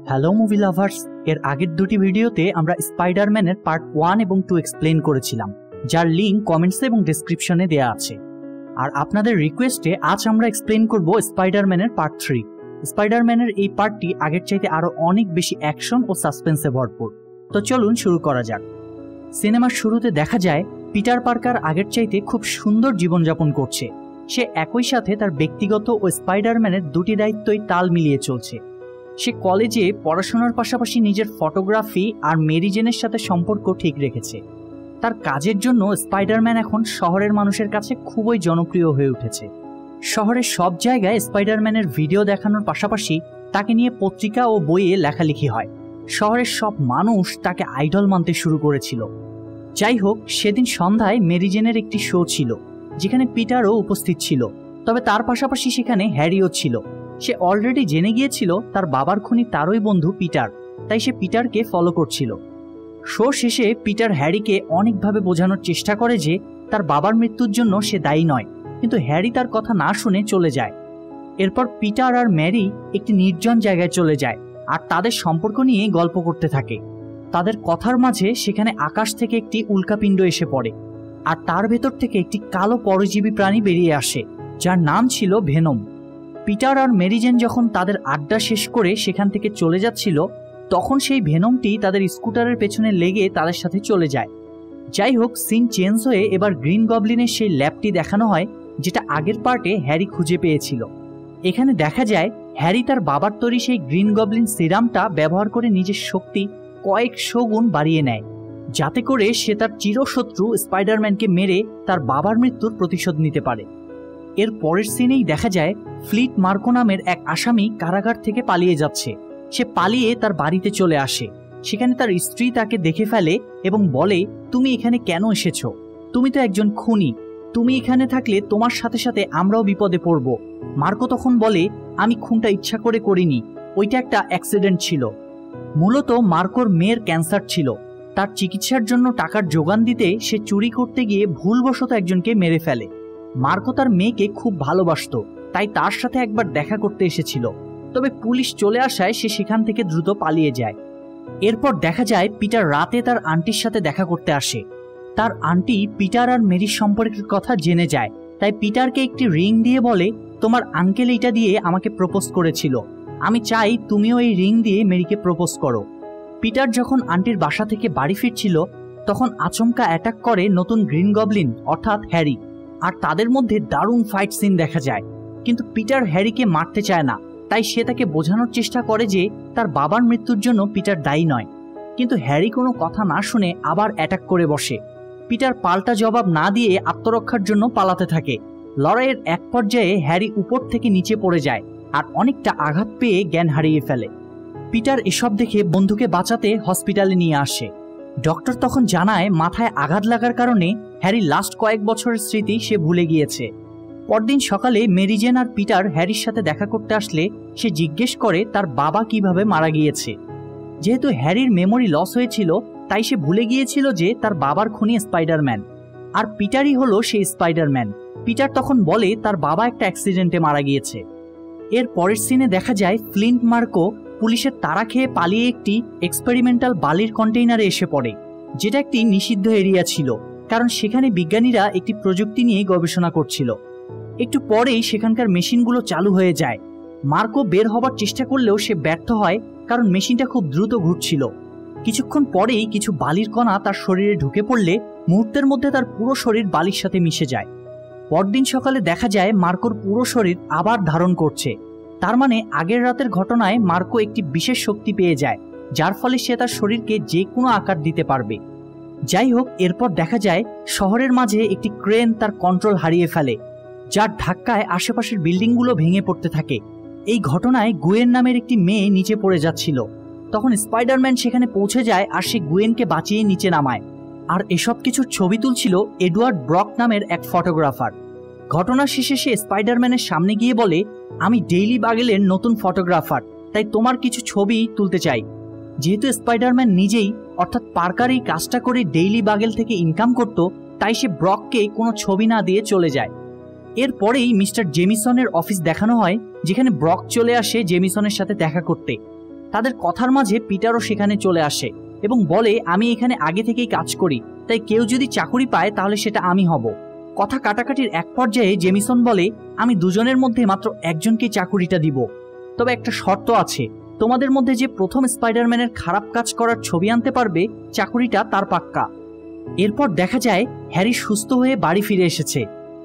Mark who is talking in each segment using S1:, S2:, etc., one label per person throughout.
S1: Hello movie lovers, এর আগের দুটি ভিডিওতে আমরা স্পাইডারম্যানের পার্ট 1 এবং 2 এক্সপ্লেন করেছিলাম, যার লিঙ্ক কমেন্টসে এবং ডেসক্রিপশনে দেয়া আছে। আর আপনাদের রিকোয়েস্টে আজ আমরা এক্সপ্লেন করব স্পাইডারম্যানের পার্ট 3। স্পাইডারম্যানের এই পার্টটি আগের চাইতে আরো অনেক বেশি অ্যাকশন ও সাসপেন্সে ভরপুর। তো চলুন শুরু করা যাক। সিনেমার শুরুতে দেখা যায় পিটার পার্কার আগের চাইতে খুব সুন্দর জীবনযাপন করছে। সে একই সাথে তার ব্যক্তিগত ও স্পাইডারম্যানের দুটি দায়িত্বই তাল মিলিয়ে চলছে। সে কলেজে পড়াশোনার পাশাপাশি নিজের ফটোগ্রাফি আর মেরি জেনের সাথে সম্পর্ক ঠিক রেখেছে। তার কাজের জন্য স্পাইডারম্যান এখন শহরের মানুষের কাছে খুবই জনপ্রিয় হয়ে উঠেছে। শহরের সব জায়গায় স্পাইডারম্যানের ভিডিও দেখানোর পাশাপাশি তাকে নিয়ে পত্রিকা ও বইয়ে লেখালেখি হয়। শহরের সব মানুষ তাকে আইডল মানতে শুরু করেছিল। যাই হোক, সেদিন সন্ধ্যায় মেরি জেনের একটি শো ছিল, যেখানে পিটারও উপস্থিত ছিল। তবে তার পাশাপাশি সেখানে হ্যারিও ছিল। সে অলরেডি জেনে গিয়েছিল তার বাবার খুনি তারই বন্ধু পিটার, তাই সে পিটারকে ফলো করছিল। শো শেষে পিটার হ্যারিকে অনেকভাবে বোঝানোর চেষ্টা করে যে তার বাবার মৃত্যুর জন্য সে দায়ী নয়, কিন্তু হ্যারি তার কথা না শুনে চলে যায়। এরপর পিটার আর ম্যারি একটি নির্জন জায়গায় চলে যায় আর তাদের সম্পর্ক নিয়ে গল্প করতে থাকে। তাদের কথার মাঝে সেখানে আকাশ থেকে একটি উল্কাপিণ্ড এসে পড়ে আর তার ভেতর থেকে একটি কালো পরজীবী প্রাণী বেরিয়ে আসে, যার নাম ছিল ভেনম। পিটার আর মেরি জেন যখন তাদের আড্ডা শেষ করে সেখান থেকে চলে যাচ্ছিল, তখন সেই ভেনমটি তাদের স্কুটারের পেছনে লেগে তাদের সাথে চলে যায়। যাই হোক, সিন চেঞ্জ হয়ে এবার গ্রিন গবলিনের সেই ল্যাবটি দেখানো হয়, যেটা আগের পার্টে হ্যারি খুঁজে পেয়েছিল। এখানে দেখা যায় হ্যারি তার বাবার তৈরি সেই গ্রিন গবলিন সিরামটা ব্যবহার করে নিজের শক্তি কয়েকশো গুণ বাড়িয়ে নেয়, যাতে করে সে তার চিরশত্রু স্পাইডারম্যানকে মেরে তার বাবার মৃত্যুর প্রতিশোধ নিতে পারে। এর পরের সিনেই দেখা যায় ফ্লিট মার্কো নামের এক আসামি কারাগার থেকে পালিয়ে যাচ্ছে। সে পালিয়ে তার বাড়িতে চলে আসে। সেখানে তার স্ত্রী তাকে দেখে ফেলে এবং বলে, তুমি এখানে কেন এসেছো? তুমি তো একজন খুনি। তুমি এখানে থাকলে তোমার সাথে সাথে আমরাও বিপদে পড়ব। মার্কো তখন বলে, আমি খুনটা ইচ্ছা করে করিনি, ওইটা একটা অ্যাক্সিডেন্ট ছিল। মূলত মার্কোর মেয়ের ক্যান্সার ছিল। তার চিকিৎসার জন্য টাকার যোগান দিতে সে চুরি করতে গিয়ে ভুলবশত একজনকে মেরে ফেলে। মার্কো তার মেয়েকে খুব ভালোবাসতো, তাই তার সাথে একবার দেখা করতে এসেছিল। তবে পুলিশ চলে আসায় সে সেখান থেকে দ্রুত পালিয়ে যায়। এরপর দেখা যায় পিটার রাতে তার আন্টির সাথে দেখা করতে আসে। তার আন্টি পিটার আর মেরির সম্পর্কের কথা জেনে যায়, তাই পিটারকে একটি রিং দিয়ে বলে, তোমার আঙ্কেল এটা দিয়ে আমাকে প্রপোজ করেছিল, আমি চাই তুমিও এই রিং দিয়ে মেরিকে প্রপোজ করো। পিটার যখন আন্টির বাসা থেকে বাড়ি ফিরছিল, তখন আচমকা অ্যাটাক করে নতুন গ্রিন গবলিন অর্থাৎ হ্যারি, আর তাদের মধ্যে দারুণ ফাইট সিন দেখা যায়। কিন্তু পিটার হ্যারিকে মারতে চায় না, তাই সে তাকে বোঝানোর চেষ্টা করে যে তার বাবার মৃত্যুর জন্য পিটার দায়ী নয়। কিন্তু হ্যারি কোনো কথা না শুনে আবার অ্যাটাক করে বসে। পিটার পাল্টা জবাব না দিয়ে আত্মরক্ষার জন্য পালাতে থাকে। লড়াইয়ের এক পর্যায়ে হ্যারি উপর থেকে নিচে পড়ে যায় আর অনেকটা আঘাত পেয়ে জ্ঞান হারিয়ে ফেলে। পিটার এসব দেখে বন্ধুকে বাঁচাতে হসপিটালে নিয়ে আসে। ডক্টর তখন জানায় মাথায় আঘাত লাগার কারণে হ্যারি লাস্ট কয়েক বছরের স্মৃতি সে ভুলে গিয়েছে। পরদিন সকালে মেরি জেন আর পিটার হ্যারির সাথে দেখা করতে আসলে সে জিজ্ঞেস করে তার বাবা কিভাবে মারা গিয়েছে। যেহেতু হ্যারির মেমোরি লস হয়েছিল, তাই সে ভুলে গিয়েছিল যে তার বাবার খুনি স্পাইডারম্যান, আর পিটারই হলো সেই স্পাইডারম্যান। পিটার তখন বলে তার বাবা একটা অ্যাক্সিডেন্টে মারা গিয়েছে। এর পরের সিনে দেখা যায় ফ্লিন্ট মার্কো পুলিশের তাড়া খেয়ে পালিয়ে একটি এক্সপেরিমেন্টাল বালির কন্টেইনারে এসে পড়ে, যেটা একটি নিষিদ্ধ এরিয়া ছিল, কারণ সেখানে বিজ্ঞানীরা একটি প্রযুক্তি নিয়ে গবেষণা করছিল। একটু পরেই সেখানকার মেশিনগুলো চালু হয়ে যায়। মার্কো বের হবার চেষ্টা করলেও সে ব্যর্থ হয়, কারণ মেশিনটা খুব দ্রুত ঘুরছিল। কিছুক্ষণ পরেই কিছু বালির কণা তার শরীরে ঢুকে পড়লে মুহূর্তের মধ্যে তার পুরো শরীর বালির সাথে মিশে যায়। পরদিন সকালে দেখা যায় মার্কোর পুরো শরীর আবার ধারণ করছে। তার মানে আগের রাতের ঘটনায় মার্কো একটি বিশেষ শক্তি পেয়ে যায়, যার ফলে সে তার শরীরকে যে কোনো আকার দিতে পারবে। যাই হোক, এরপর দেখা যায় শহরের মাঝে একটি ক্রেন তার কন্ট্রোল হারিয়ে ফেলে, যার ধাক্কায় আশেপাশের বিল্ডিংগুলো ভেঙে পড়তে থাকে। এই ঘটনায় গুয়েন নামের একটি মেয়ে নিচে পড়ে যাচ্ছিল। তখন স্পাইডারম্যান সেখানে পৌঁছে যায় আর সে গুয়েনকে বাঁচিয়ে নিচে নামায়। আর এসব কিছুর ছবি তুলছিল এডওয়ার্ড ব্রক নামের এক ফটোগ্রাফার। ঘটনা শেষে সে স্পাইডারম্যানের সামনে গিয়ে বলে, আমি ডেইলি বাগেলের নতুন ফটোগ্রাফার, তাই তোমার কিছু ছবি তুলতে চাই। যেহেতু স্পাইডারম্যান নিজেই অর্থাৎ পার্কার এই কাজটা করে ডেইলি বাগেল থেকে ইনকাম করত, তাই সে ব্রককে কোনো ছবি না দিয়ে চলে যায়। এরপরেই মিস্টার জেমিসনের অফিস দেখানো হয়, যেখানে ব্রক চলে আসে জেমিসনের সাথে দেখা করতে। তাদের কথার মাঝে পিটারও সেখানে চলে আসে এবং বলে, আমি এখানে আগে থেকেই কাজ করি, তাই কেউ যদি চাকরি পায় তাহলে সেটা আমি হব। কথা কাটাকাটির এক পর্যায়ে জেমিসন বলে, আমি দুজনের মধ্যে মাত্র একজনকে চাকরিটা দিব, তবে একটা শর্ত আছে, তোমাদের মধ্যে যে প্রথম স্পাইডারম্যানের খারাপ কাজ করার ছবি আনতে পারবে চাকরিটা তার পাক্কা। এরপর দেখা যায় হ্যারি সুস্থ হয়ে বাড়ি ফিরে এসেছে।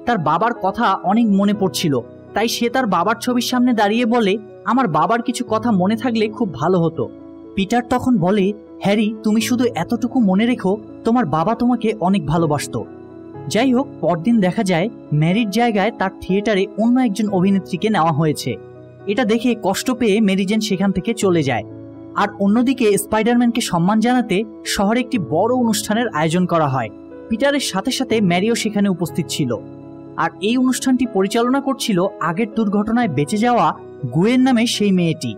S1: তার বাবার কথা অনেক মনে পড়ছিল, তাই সে তার বাবার ছবির সামনে দাঁড়িয়ে বলে, আমার বাবার কিছু কথা মনে থাকলে খুব ভালো হতো। পিটার তখন বলে, হ্যারি তুমি শুধু এতটুকু মনে রেখো, তোমার বাবা তোমাকে অনেক ভালোবাসতো। যাই হোক, পরদিন দেখা যায় ম্যারির জায়গায় তার থিয়েটারে অন্য একজন অভিনেত্রীকে নেওয়া হয়েছে। এটা দেখে কষ্ট পেয়ে মেরি জেন সেখান থেকে চলে যায়। আর অন্যদিকে স্পাইডারম্যানকে সম্মান জানাতে শহরে একটি বড় অনুষ্ঠানের আয়োজন করা হয়। পিটারের সাথে সাথে ম্যারিও সেখানে উপস্থিত ছিল। আর এই অনুষ্ঠানটি পরিচালনা করছিল আগের দুর্ঘটনায় বেঁচে যাওয়া গুয়েন নামে সেই মেয়েটি।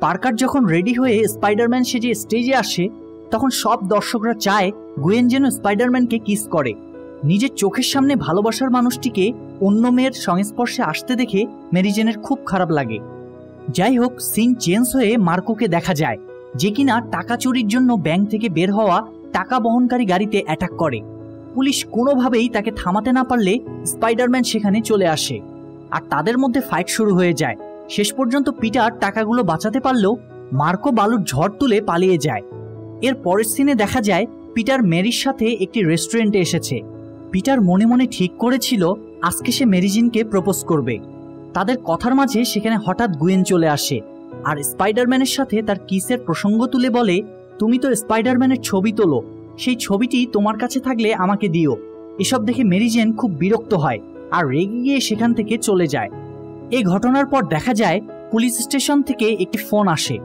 S1: পার্কার যখন রেডি হয়ে স্পাইডারম্যান সেজে স্টেজে আসে, তখন সব দর্শকরা চায় গুয়েন যেন স্পাইডারম্যানকে কিস করে। নিজের চোখের সামনে ভালোবাসার মানুষটিকে অন্য মেয়ের সংস্পর্শে আসতে দেখে মেরি জেনের খুব খারাপ লাগে। যাই হোক, সিন চেঞ্জ হয়ে মার্কোকে দেখা যায়, যে কিনা টাকা চুরির জন্য ব্যাংক থেকে বের হওয়া টাকা বহনকারী গাড়িতে অ্যাটাক করে। পুলিশ কোনোভাবেই তাকে থামাতে না পারলে স্পাইডারম্যান সেখানে চলে আসে আর তাদের মধ্যে ফাইট শুরু হয়ে যায়। শেষ পর্যন্ত পিটার টাকাগুলো বাঁচাতে পারলেও মার্কো বালুর ঝড় তুলে পালিয়ে যায়। এর পরের সিনে দেখা যায় পিটার মেরির সাথে একটি রেস্টুরেন্টে এসেছে। পিটার মনে মনে ঠিক করেছিল আজকে সে মেরি জেনকে প্রপোজ করবে। তাদের কথার মাঝে সেখানে হঠাৎ গুয়েন চলে আসে আর স্পাইডারম্যানের সাথে তার কিসের প্রসঙ্গ তুলে বলে, তুমি তো স্পাইডারম্যানের ছবি তোলো, সেই ছবিটি তোমার কাছে থাকলে আমাকে দিও। এসব দেখে মেরি জেন খুব বিরক্ত হয় আর রেগে গিয়ে সেখান থেকে চলে যায়। এই ঘটনার পর দেখা যায় পুলিশ স্টেশন থেকে একটি ফোন আসে।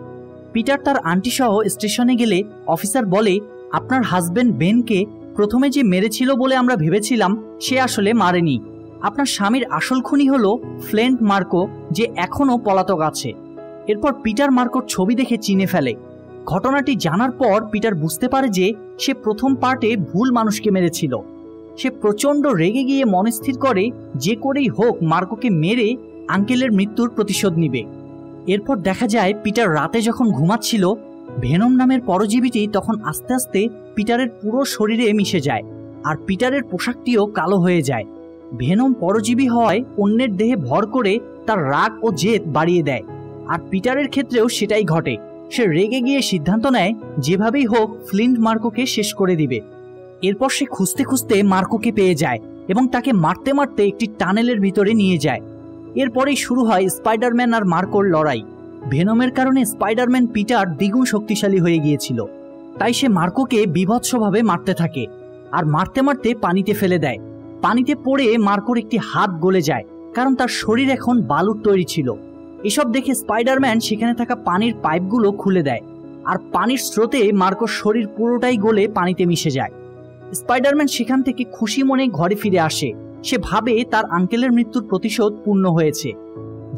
S1: পিটার তার আন্টি সহ স্টেশনে গেলে অফিসার বলে, আপনার হাজবেন্ড বেনকে প্রথমে যে মেরেছিল বলে আমরা ভেবেছিলাম সে আসলে মারেনি। আপনার স্বামীর আসল খুনি হলো ফ্লেন্ট মার্কো, যে এখনো পলাতক আছে। এরপর পিটার মার্কোর ছবি দেখে চিনে ফেলে। ঘটনাটি জানার পর পিটার বুঝতে পারে যে সে প্রথম পার্টে ভুল মানুষকে মেরেছিল। সে প্রচন্ড রেগে গিয়ে মনস্থির করে যে করেই হোক মার্কোকে মেরে আঙ্কেলের মৃত্যুর প্রতিশোধ নিবে। এরপর দেখা যায় পিটার রাতে যখন ঘুমাচ্ছিল, ভেনম নামের পরজীবীটি তখন আস্তে আস্তে পিটারের পুরো শরীরে মিশে যায় আর পিটারের পোশাকটিও কালো হয়ে যায়। ভেনম পরজীবী হওয়ায় অন্যের দেহে ভর করে তার রাগ ও জেদ বাড়িয়ে দেয়। আর পিটারের ক্ষেত্রেও সেটাই ঘটে। সে রেগে গিয়ে সিদ্ধান্ত নেয় যেভাবেই হোক ফ্লিন্ট মার্কোকে শেষ করে দিবে। এরপর সে খুঁজতে খুঁজতে মার্কোকে পেয়ে যায় এবং তাকে মারতে মারতে একটি টানেলের ভিতরে নিয়ে যায়। এরপরেই শুরু হয় স্পাইডারম্যান আর মার্কোর লড়াই। ভেনমের কারণে স্পাইডারম্যান পিটার দ্বিগুণ শক্তিশালী হয়ে গিয়েছিল, তাই সে মার্কোকে বীভৎসভাবে মারতে থাকে আর মারতে মারতে পানিতে ফেলে দেয়। পানিতে পড়ে মার্কোর একটি হাত গলে যায়, কারণ তার শরীর এখন বালুর তৈরি ছিল। এসব দেখে স্পাইডারম্যান সেখানে থাকা পানির পাইপগুলো খুলে দেয় আর পানির স্রোতে মার্কোর শরীর পুরোটাই গলে পানিতে মিশে যায়। স্পাইডারম্যান সেখান থেকে খুশি মনে ঘরে ফিরে আসে। সে ভাবে তার আঙ্কেলের মৃত্যুর প্রতিশোধ পূর্ণ হয়েছে।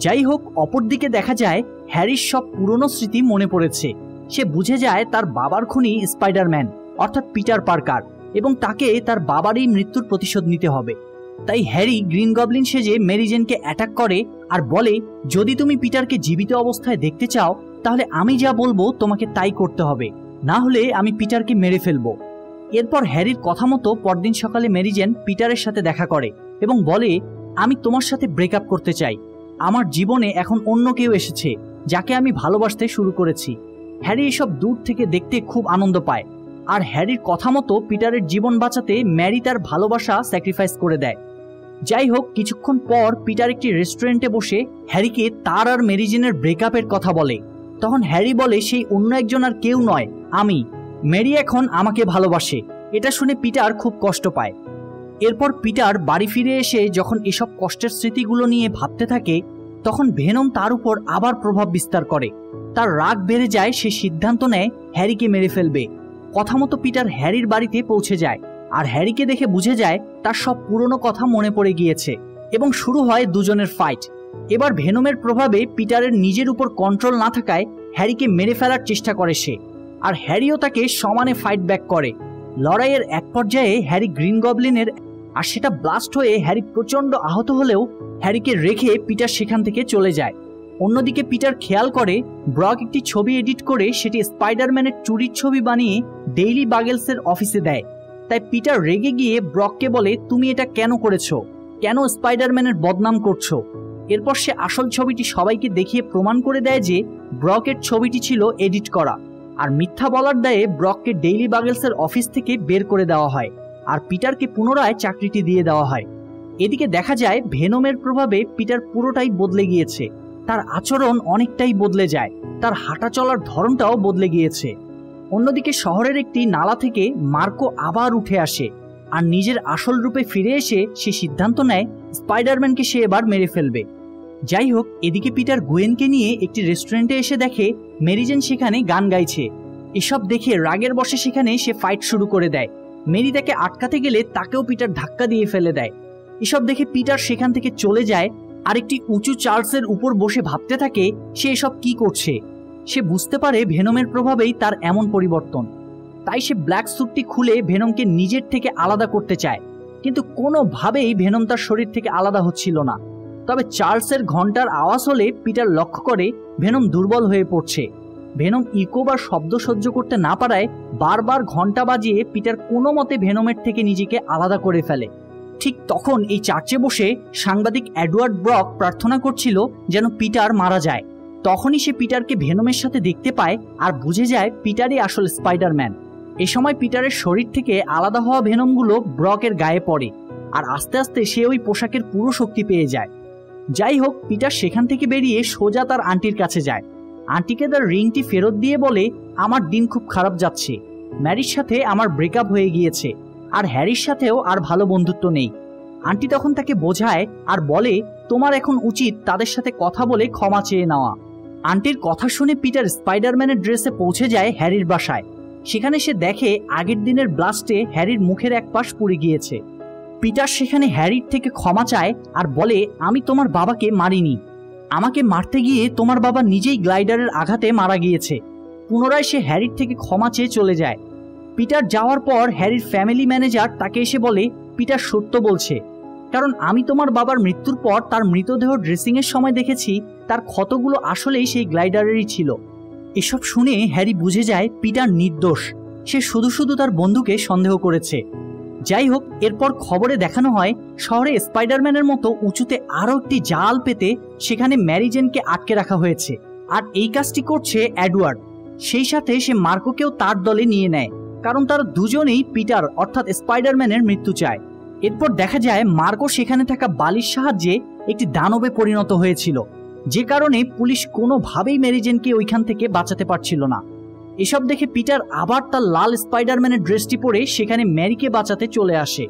S1: যাই হোক, অপরদিকে দেখা যায় হ্যারির সব পুরনো স্মৃতি মনে পড়েছে। সে বুঝে যায় তার বাবার খুনি স্পাইডারম্যান অর্থাৎ পিটার পার্কার এবং তাকে তার বাবারই মৃত্যুর প্রতিশোধ নিতে হবে। তাই হ্যারি গ্রিন গবলিন সেজে মেরি জেনকে অ্যাটাক করে আর বলে, যদি তুমি পিটারকে জীবিত অবস্থায় দেখতে চাও তাহলে আমি যা বলবো তোমাকে তাই করতে হবে, না হলে আমি পিটারকে মেরে ফেলবো। এরপর হ্যারির কথা মতো পরদিন সকালে মেরি জেন পিটারের সাথে দেখা করে এবং বলে, আমি তোমার সাথে ব্রেকআপ করতে চাই। আমার জীবনে এখন অন্য কেউ এসেছে যাকে আমি ভালোবাসতে শুরু করেছি। হ্যারি এসব দূর থেকে দেখতে খুব আনন্দ পায় আর হ্যারির কথা মতো পিটারের জীবন বাঁচাতে ম্যারি তার ভালোবাসা স্যাক্রিফাইস করে দেয়। যাই হোক, কিছুক্ষণ পর পিটার একটি রেস্টুরেন্টে বসে হ্যারিকে তার আর মেরি জেনের ব্রেকআপের কথা বলে। তখন হ্যারি বলে, সেই অন্য একজন আর কেউ নয়, আমি। মেরি এখন আমাকে ভালোবাসে। এটা শুনে পিটার খুব কষ্ট পায়। এরপর পিটার বাড়ি ফিরে এসে যখন এসব কষ্টের স্মৃতিগুলো নিয়ে ভাবতে থাকে, তখন ভেনম তার উপর আবার প্রভাব বিস্তার করে। তার রাগ বেড়ে যায়, সে সিদ্ধান্ত নেয় হ্যারিকে মেরে ফেলবে। কথা মতো পিটার হ্যারির বাড়িতে পৌঁছে যায় আর হ্যারিকে দেখে বুঝে যায় তার সব পুরনো কথা মনে পড়ে গিয়েছে এবং শুরু হয় দুজনের ফাইট। এবার ভেনমের প্রভাবে পিটারের নিজের উপর কন্ট্রোল না থাকায় হ্যারিকে মেরে ফেলার চেষ্টা করে সে, আর হ্যারিও তাকে সমানে ফাইট ব্যাক করে। লড়াইয়ের এক পর্যায়ে হ্যারি গ্রিন গবলিনের আর সেটা ব্লাস্ট হয়ে হ্যারি প্রচন্ড আহত হলেও হ্যারিকে রেখে পিটার সেখান থেকে চলে যায়। অন্যদিকে পিটার খেয়াল করে ব্রক একটি ছবি এডিট করে সেটি স্পাইডারম্যানের চুরির ছবি বানিয়ে ডেইলি বাগেলসের অফিসে দেয়। তাই পিটার রেগে গিয়ে ব্রককে বলে, তুমি এটা কেন করেছো, কেন স্পাইডারম্যানের বদনাম করছো। এরপর সে আসল ছবিটি সবাইকে দেখিয়ে প্রমাণ করে দেয় যে ব্রকের ছবিটি ছিল এডিট করা, আর মিথ্যা বলার দায়ে ব্রককে ডেইলি বাগেলসের অফিস থেকে বের করে দেওয়া হয়, আর পিটারকে পুনরায় চাকরিটি দিয়ে দেওয়া হয়। এদিকে দেখা যায় ভেনমের প্রভাবে পিটার পুরোটাই বদলে গিয়েছে, তার আচরণ অনেকটাই বদলে যায়, তার হাঁটা চলার ধরনটাও বদলে গিয়েছে। অন্যদিকে শহরের একটি নালা থেকে মার্কো আবার উঠে আসে, আর নিজের আসল রূপে ফিরে এসে সে সিদ্ধান্ত নেয় স্পাইডারম্যানকে সে এবার মেরে ফেলবে। যাই হোক, এদিকে পিটার গুয়েনকে নিয়ে একটি রেস্টুরেন্টে এসে দেখে মেরি জেন সেখানে গান গাইছে। এসব দেখে রাগের বশে সেখানে সে ফাইট শুরু করে দেয়। মেরি তাকে আটকাতে গেলে তাকেও পিটার ধাক্কা দিয়ে ফেলে দেয়। এসব দেখে পিটার সেখান থেকে চলে যায়, আর একটি উঁচু চার্লসের উপর বসে ভাবতে থাকে সে এসব কি করছে। সে বুঝতে পারে ভেনমের প্রভাবেই তার এমন পরিবর্তন। তাই সে ব্ল্যাক স্যুটটি খুলে ভেনমকে নিজের থেকে আলাদা করতে চায়, কিন্তু কোনোভাবেই ভেনম তার শরীর থেকে আলাদা হচ্ছিল না। তবে চার্লসের ঘন্টার আওয়াজ হলে পিটার লক্ষ্য করে ভেনম দুর্বল হয়ে পড়ছে। ভেনম ইকো বা শব্দ সহ্য করতে না পারায় বারবার ঘন্টা বাজিয়ে পিটার কোনো মতে ভেনমের থেকে নিজেকে আলাদা করে ফেলে। ঠিক তখন এই চার্চে বসে সাংবাদিক এডওয়ার্ড ব্রক প্রার্থনা করছিল যেন পিটার মারা যায়। তখনই সে পিটারকে ভেনমের সাথে দেখতে পায় আর বুঝে যায় পিটারই আসল স্পাইডারম্যান। এ সময় পিটারের শরীর থেকে আলাদা হওয়া ভেনমগুলো ব্রকের গায়ে পড়ে, আর আস্তে আস্তে সে ওই পোশাকের পুরো শক্তি পেয়ে যায়। যাই হোক, পিটার সেখান থেকে বেরিয়ে সোজা তার আন্টির কাছে যায়। আন্টিকে তার রিংটি ফেরত দিয়ে বলে, আমার দিন খুব খারাপ যাচ্ছে, ম্যারির সাথে আমার ব্রেকআপ হয়ে গিয়েছে, আর হ্যারির সাথেও আর ভালো বন্ধুত্ব নেই। আন্টি তখন তাকে বোঝায় আর বলে, তোমার এখন উচিত তাদের সাথে কথা বলে ক্ষমা চেয়ে নেওয়া। আন্টির কথা শুনে পিটার স্পাইডারম্যানের ড্রেসে পৌঁছে যায় হ্যারির বাসায়। সেখানে সে দেখে আগের দিনের ব্লাস্টে হ্যারির মুখের এক পাশ পুড়ে গিয়েছে। পিটার সেখানে হ্যারির থেকে ক্ষমা চায় আর বলে, আমি তোমার বাবাকে মারিনি, আমাকে মারতে গিয়ে তোমার বাবা নিজেই গ্লাইডারের আঘাতে মারা গিয়েছে। পুনরায় সে হ্যারির থেকে ক্ষমা চেয়ে চলে যায়। পিটার যাওয়ার পর হ্যারির ফ্যামিলি ম্যানেজার তাকে এসে বলে, পিটার সত্য বলছে, কারণ আমি তোমার বাবার মৃত্যুর পর তার মৃতদেহ ড্রেসিংয়ের সময় দেখেছি তার ক্ষতগুলো আসলেই সেই গ্লাইডারেরই ছিল। এসব শুনে হ্যারি বুঝে যায় পিটার নির্দোষ, সে শুধু শুধু তার বন্ধুকে সন্দেহ করেছে। যাই হোক, এরপর খবরে দেখানো হয় শহরে স্পাইডারম্যানের মতো উঁচুতে আরও একটি জাল পেতে সেখানে ম্যারি জেনকে আটকে রাখা হয়েছে, আর এই কাজটি করছে এডওয়ার্ড। সেই সাথে সে মার্কোকেও তার দলে নিয়ে নেয়, কারণ তারা দুজনেই পিটার অর্থাৎ স্পাইডারম্যানের মৃত্যু চায়। এরপর দেখা যায় মার্কো সেখানে থাকা বালির সাহায্যে একটি দানবে পরিণত হয়েছিল, যে কারণে পুলিশ কোনোভাবেই ম্যারি জেনকে ওইখান থেকে বাঁচাতে পারছিল না। এসব দেখে পিটার আবার তার লাল স্পাইডারম্যানের ড্রেসটি পরে সেখানে ম্যারিকে বাঁচাতে চলে আসে,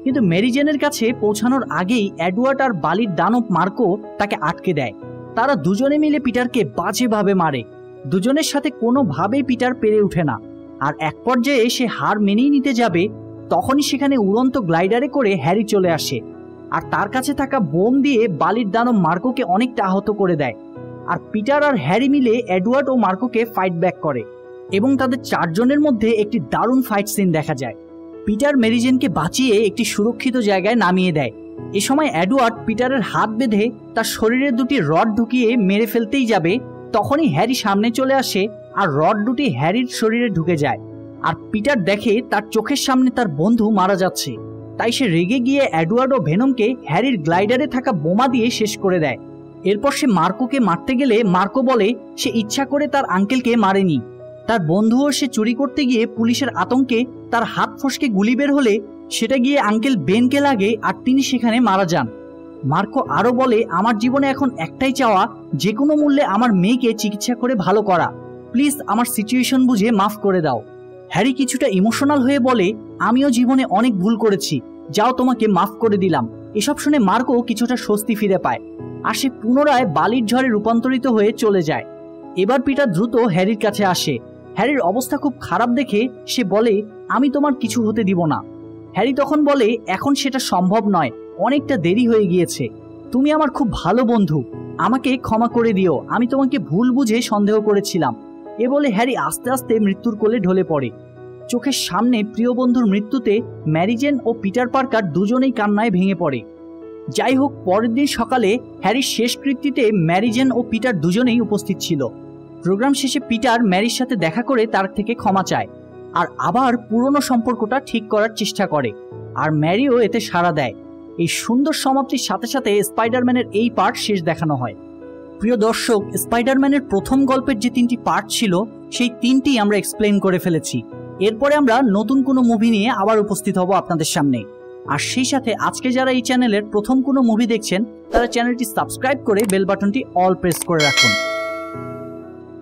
S1: কিন্তু ম্যারি জেনের কাছে পৌঁছানোর আগেই এডওয়ার্ড আর বালির দানব মার্কো তাকে আটকে দেয়। তারা দুজনে মিলে পিটারকে বাজেভাবে মারে। দুজনের সাথে কোনোভাবেই পিটার পেরে ওঠে না, আর এক পর্যায়ে সে হার মেনেই নিতে যাবে, তখনই সেখানে উড়ন্ত গ্লাইডারে করে হ্যারি চলে আসে, আর তার কাছে থাকা বোম দিয়ে বালির দানব মার্কোকে অনেকটা আহত করে দেয়। আর পিটার আর হ্যারি মিলে এডওয়ার্ড ও মার্কোকে ফাইট ব্যাক করে, এবং তাদের চারজনের মধ্যে একটি দারুণ ফাইট সিন দেখা যায়। পিটার মেরি জেনকে বাঁচিয়ে একটি সুরক্ষিত জায়গায় নামিয়ে দেয়। এ সময় এডওয়ার্ড পিটারের হাত বেঁধে তার শরীরে দুটি রড ঢুকিয়ে মেরে ফেলতেই যাবে, তখনই হ্যারি সামনে চলে আসে আর রড দুটি হ্যারির শরীরে ঢুকে যায়। আর পিটার দেখে তার চোখের সামনে তার বন্ধু মারা যাচ্ছে, তাই সে রেগে গিয়ে এডওয়ার্ড ও ভেনমকে হ্যারির গ্লাইডারে থাকা বোমা দিয়ে শেষ করে দেয়। এরপর সে মার্কোকে মারতে গেলে মার্কো বলে সে ইচ্ছা করে তার আঙ্কেলকে মারেনি, তার বন্ধুও সে চুরি করতে গিয়ে পুলিশের আতঙ্কে তার হাত ফসকে গুলি বের হলে সেটা গিয়ে আঙ্কেল বেনকে লাগে আর তিনি সেখানে মারা যান। মার্কো আরো বলে, আমার জীবনে এখন একটাই চাওয়া, যে কোনো মূল্যে আমার মেয়েকে চিকিৎসা করে ভালো করা, প্লিজ আমার সিচুয়েশন বুঝে মাফ করে দাও। হ্যারি কিছুটা ইমোশনাল হয়ে বলে, আমিও জীবনে অনেক ভুল করেছি, যাও তোমাকে মাফ করে দিলাম। এসব শুনে মার্কো কিছুটা স্বস্তি ফিরে পায়, আর সে পুনরায় বালির ঝড়ে রূপান্তরিত হয়ে চলে যায়। এবার পিটার দ্রুত হ্যারির কাছে আসে। হ্যারির অবস্থা খুব খারাপ দেখে সে বলে, আমি তোমার কিছু হতে দিব না। হ্যারি তখন বলে, এখন সেটা সম্ভব নয়, অনেকটা দেরি হয়ে গিয়েছে, তুমি আমার খুব ভালো বন্ধু, আমাকে ক্ষমা করে দিও, আমি তোমাকে ভুল বুঝে সন্দেহ করেছিলাম। এ বলে হ্যারি আস্তে আস্তে মৃত্যুর কোলে ঢলে পড়ে। চোখের সামনে প্রিয় বন্ধুর মৃত্যুতে ম্যারি জেন ও পিটার পার্কার দুজনেই কান্নায় ভেঙে পড়ে। যাই হোক, পরের দিন সকালে হ্যারির শেষকৃত্যে ম্যারি জেন ও পিটার দুজনেই উপস্থিত ছিল। প্রোগ্রাম শেষে পিটার ম্যারির সাথে দেখা করে তার থেকে ক্ষমা চায় আর আবার পুরনো সম্পর্কটা ঠিক করার চেষ্টা করে, আর ম্যারিও এতে সাড়া দেয়। এই সুন্দর সমাপ্তির সাথে সাথে স্পাইডারম্যানের এই পার্ট শেষ দেখানো হয়। প্রিয় দর্শক, স্পাইডারম্যানের প্রথম গল্পের যে 3টি পার্ট ছিল সেই 3টি আমরা এক্সপ্লেন করে ফেলেছি। এরপরে আমরা নতুন কোনো মুভি নিয়ে আবার উপস্থিত হব আপনাদের সামনে। আর সেই সাথে আজকে যারা এই চ্যানেলের প্রথম কোনো মুভি দেখছেন তারা চ্যানেলটি সাবস্ক্রাইব করে বেল বাটনটি অল প্রেস করে রাখুন।